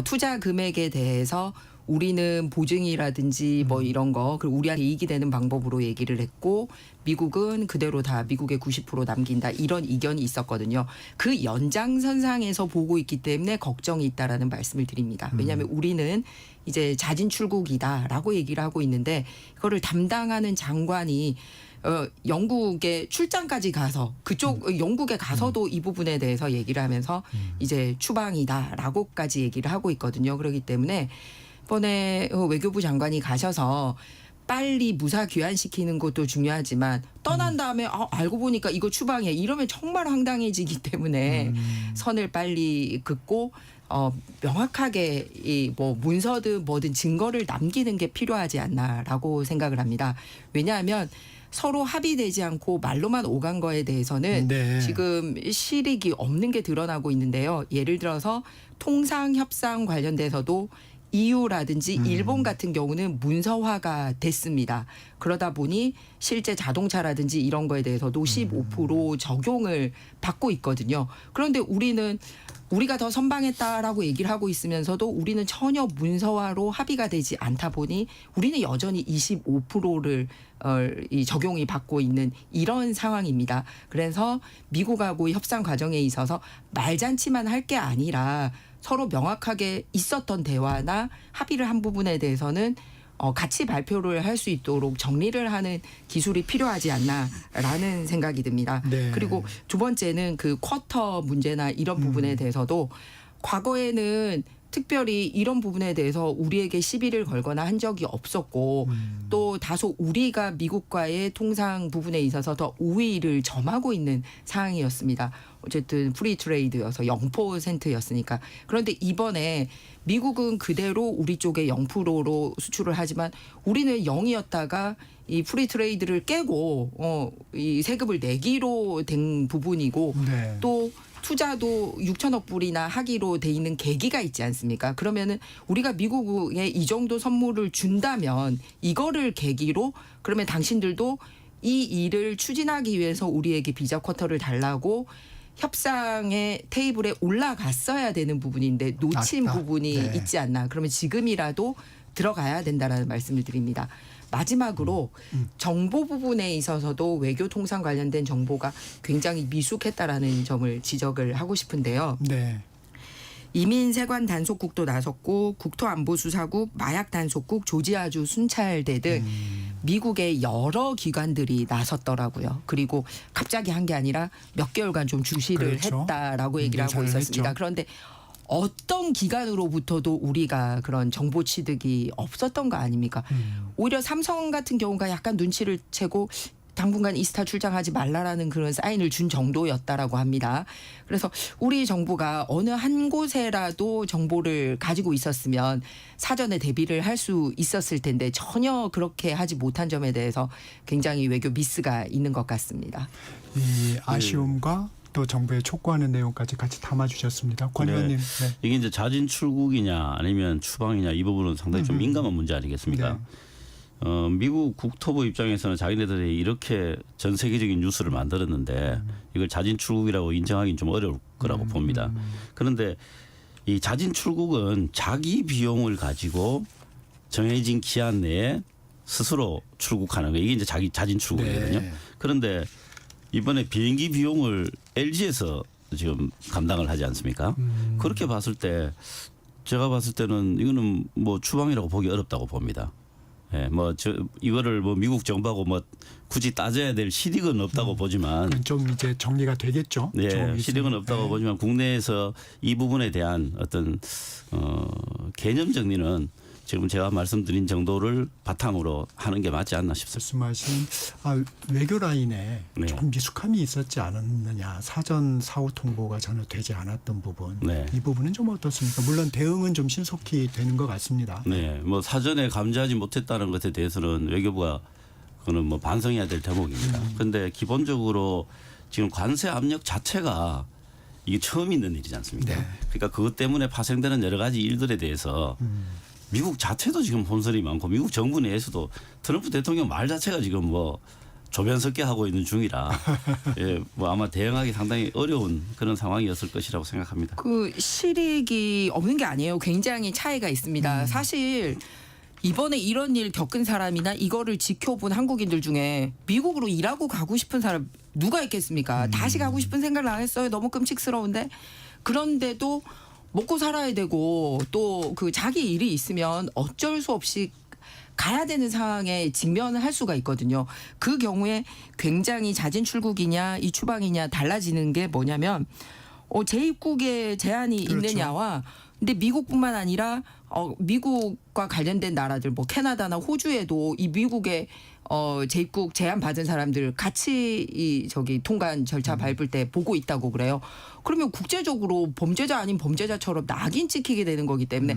투자 금액에 대해서 우리는 보증이라든지 뭐 이런 거 그리고 우리한테 이익이 되는 방법으로 얘기를 했고 미국은 그대로 다 미국의 90% 남긴다 이런 이견이 있었거든요. 그 연장선상에서 보고 있기 때문에 걱정이 있다라는 말씀을 드립니다. 왜냐하면 우리는 이제 자진 출국이다라고 얘기를 하고 있는데 그거를 담당하는 장관이 영국에 출장까지 가서 그쪽 영국에 가서도 이 부분에 대해서 얘기를 하면서 이제 추방이다라고까지 얘기를 하고 있거든요. 그렇기 때문에 이번에 외교부 장관이 가셔서 빨리 무사 귀환시키는 것도 중요하지만 떠난 다음에 알고 보니까 이거 추방이야 이러면 정말 황당해지기 때문에 선을 빨리 긋고 명확하게 이 뭐 문서든 뭐든 증거를 남기는 게 필요하지 않나라고 생각을 합니다. 왜냐하면 서로 합의되지 않고 말로만 오간 거에 대해서는 네. 지금 실익이 없는 게 드러나고 있는데요. 예를 들어서 통상 협상 관련돼서도 EU라든지 일본 같은 경우는 문서화가 됐습니다. 그러다 보니 실제 자동차라든지 이런 거에 대해서도 15% 적용을 받고 있거든요. 그런데 우리가 더 선방했다라고 얘기를 하고 있으면서도 우리는 전혀 문서화로 합의가 되지 않다 보니 우리는 여전히 25%를 이 적용이 받고 있는 이런 상황입니다. 그래서 미국하고 협상 과정에 있어서 말잔치만 할 게 아니라 서로 명확하게 있었던 대화나 합의를 한 부분에 대해서는 같이 발표를 할 수 있도록 정리를 하는 기술이 필요하지 않나라는 생각이 듭니다. 네. 그리고 두 번째는 그 쿼터 문제나 이런 부분에 대해서도 과거에는 특별히 이런 부분에 대해서 우리에게 시비를 걸거나 한 적이 없었고 또 다소 우리가 미국과의 통상 부분에 있어서 더 우위를 점하고 있는 상황이었습니다. 어쨌든 프리 트레이드여서 0%였으니까. 그런데 이번에 미국은 그대로 우리 쪽에 0%로 수출을 하지만 우리는 0이었다가 이 프리 트레이드를 깨고 이 세금을 내기로 된 부분이고 네. 또 투자도 6천억 불이나 하기로 돼 있는 계기가 있지 않습니까? 그러면은 우리가 미국에 이 정도 선물을 준다면 이거를 계기로 그러면 당신들도 이 일을 추진하기 위해서 우리에게 비자 쿼터를 달라고 협상의 테이블에 올라갔어야 되는 부분인데 놓친 맞다. 부분이 네. 있지 않나. 그러면 지금이라도 들어가야 된다라는 말씀을 드립니다. 마지막으로 정보 부분에 있어서도 외교 통상 관련된 정보가 굉장히 미숙했다라는 점을 지적을 하고 싶은데요. 네. 이민세관 단속국도 나섰고 국토안보수사국, 마약단속국, 조지아주 순찰대 등 미국의 여러 기관들이 나섰더라고요. 그리고 갑자기 한 게 아니라 몇 개월간 좀 주시를 그렇죠. 했다라고 얘기를 하고 잘 있었습니다. 했죠. 그런데 어떤 기관으로부터도 우리가 그런 정보 취득이 없었던 거 아닙니까? 오히려 삼성 같은 경우가 약간 눈치를 채고 당분간 이스타 출장하지 말라라는 그런 사인을 준 정도였다라고 합니다. 그래서 우리 정부가 어느 한 곳에라도 정보를 가지고 있었으면 사전에 대비를 할 수 있었을 텐데 전혀 그렇게 하지 못한 점에 대해서 굉장히 외교 미스가 있는 것 같습니다. 이 아쉬움과 또 정부의 촉구하는 내용까지 같이 담아주셨습니다. 권 네. 의원님. 네. 이게 이제 자진 출국이냐 아니면 추방이냐 이 부분은 상당히 좀 민감한 문제 아니겠습니까? 네. 미국 국토부 입장에서는 자기네들이 이렇게 전 세계적인 뉴스를 만들었는데 이걸 자진 출국이라고 인정하기는 좀 어려울 거라고 봅니다. 그런데 이 자진 출국은 자기 비용을 가지고 정해진 기한 내에 스스로 출국하는 거 이게 이제 자기 자진 출국이거든요. 네. 그런데 이번에 비행기 비용을 LG에서 지금 감당을 하지 않습니까? 그렇게 봤을 때 제가 봤을 때는 이거는 뭐 추방이라고 보기 어렵다고 봅니다. 예, 이거를 미국 정부하고 굳이 따져야 될 실익은 없다고 보지만, 좀 이제 정리가 되겠죠. 네, 조금 실익은 있으면. 없다고 네. 보지만 국내에서 이 부분에 대한 어떤 개념 정리는 지금 제가 말씀드린 정도를 바탕으로 하는 게 맞지 않나 싶습니다. 말씀하신 외교 라인에 네. 조금 미숙함이 있었지 않았느냐. 사전 사후 통보가 전혀 되지 않았던 부분. 네. 이 부분은 좀 어떻습니까? 물론 대응은 좀 신속히 되는 것 같습니다. 네, 사전에 감지하지 못했다는 것에 대해서는 외교부가 그거는 반성해야 될 대목입니다. 그런데 기본적으로 지금 관세 압력 자체가 이게 처음 있는 일이지 않습니까? 네. 그러니까 그것 때문에 파생되는 여러 가지 일들에 대해서 미국 자체도 지금 혼선이 많고 미국 정부 내에서도 트럼프 대통령 말 자체가 지금 조변 섞게 하고 있는 중이라 예, 아마 대응하기 상당히 어려운 그런 상황이었을 것이라고 생각합니다. 그 실익이 없는 게 아니에요. 굉장히 차이가 있습니다. 사실 이번에 이런 일 겪은 사람이나 이거를 지켜본 한국인들 중에 미국으로 일하고 가고 싶은 사람 누가 있겠습니까? 다시 가고 싶은 생각을 안 했어요. 너무 끔찍스러운데. 그런데도 먹고 살아야 되고 또 그 자기 일이 있으면 어쩔 수 없이 가야 되는 상황에 직면을 할 수가 있거든요. 그 경우에 굉장히 자진 출국이냐 이 추방이냐 달라지는 게 뭐냐면 재입국에 제한이 그렇죠. 있느냐와 근데 미국뿐만 아니라 미국과 관련된 나라들 캐나다나 호주에도 이 미국의 재입국 제한 받은 사람들 같이 통관 절차 밟을 때 보고 있다고 그래요. 그러면 국제적으로 범죄자 아닌 범죄자처럼 낙인 찍히게 되는 거기 때문에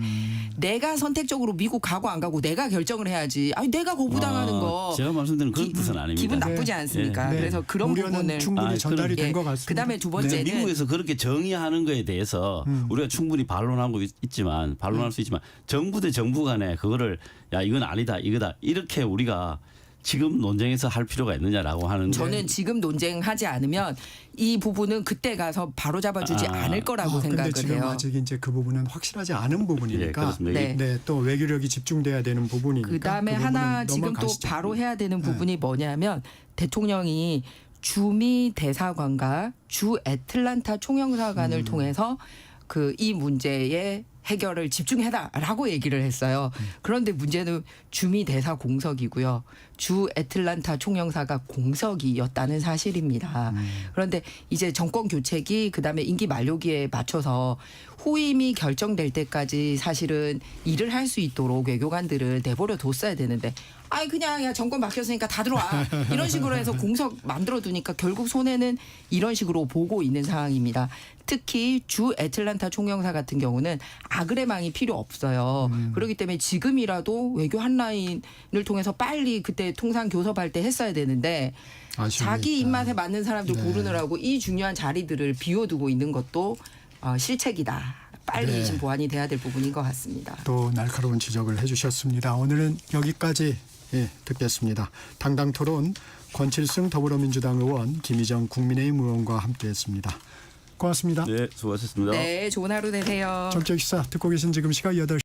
내가 선택적으로 미국 가고 안 가고 내가 결정을 해야지. 아니 내가 거부당하는 거 제가 말씀드린 그런 뜻은 아닙니다. 기분 나쁘지 않습니까? 네. 그래서 그런 우려는 부분을 충분히 전달이 된 예. 것 같습니다. 그다음에 두 번째는 미국에서 그렇게 정의하는 거에 대해서 우리가 충분히 반론하고 있지만 반론할 수 있지만 정부 대 정부 간에 그거를 야 이건 아니다 이거다 이렇게 우리가 지금 논쟁에서 할 필요가 있느냐라고 하는 저는 지금 논쟁하지 않으면 이 부분은 그때 가서 바로 잡아주지 않을 거라고 생각을 근데 지금 해요. 아직 이제 그 부분은 확실하지 않은 부분이니까. 예, 그렇습니다. 네. 네, 또 외교력이 집중돼야 되는 부분이니까. 그다음에 그 하나 부분은 지금 또 넘어가시죠. 바로 해야 되는 부분이 뭐냐면 대통령이 주미 대사관과 주 애틀란타 총영사관을 통해서 이 문제에 해결을 집중해라라고 얘기를 했어요. 그런데 문제는 주미 대사 공석이고요. 주 애틀란타 총영사가 공석이었다는 사실입니다. 그런데 이제 정권 교체기 그다음에 임기 만료기에 맞춰서 후임이 결정될 때까지 사실은 일을 할 수 있도록 외교관들을 내버려 뒀어야 되는데 그냥 야 정권 바뀌었으니까 다 들어와 이런 식으로 해서 공석 만들어 두니까 결국 손해는 이런 식으로 보고 있는 상황입니다. 특히 주 애틀란타 총영사 같은 경우는 아그레망이 필요 없어요. 그렇기 때문에 지금이라도 외교 한라인을 통해서 빨리 그때 통상 교섭할 때 했어야 되는데 자기 입맛에 맞는 사람들 고르느라고 이 중요한 자리들을 비워두고 있는 것도 실책이다. 빨리 좀 보완이 돼야 될 부분인 것 같습니다. 또 날카로운 지적을 해주셨습니다. 오늘은 여기까지 듣겠습니다. 당당 토론 권칠승 더불어민주당 의원, 김희정 국민의힘 의원과 함께했습니다. 고맙습니다. 네, 수고하셨습니다. 네, 좋은 하루 되세요. 정치적 시사 듣고 계신 지금 시각 8시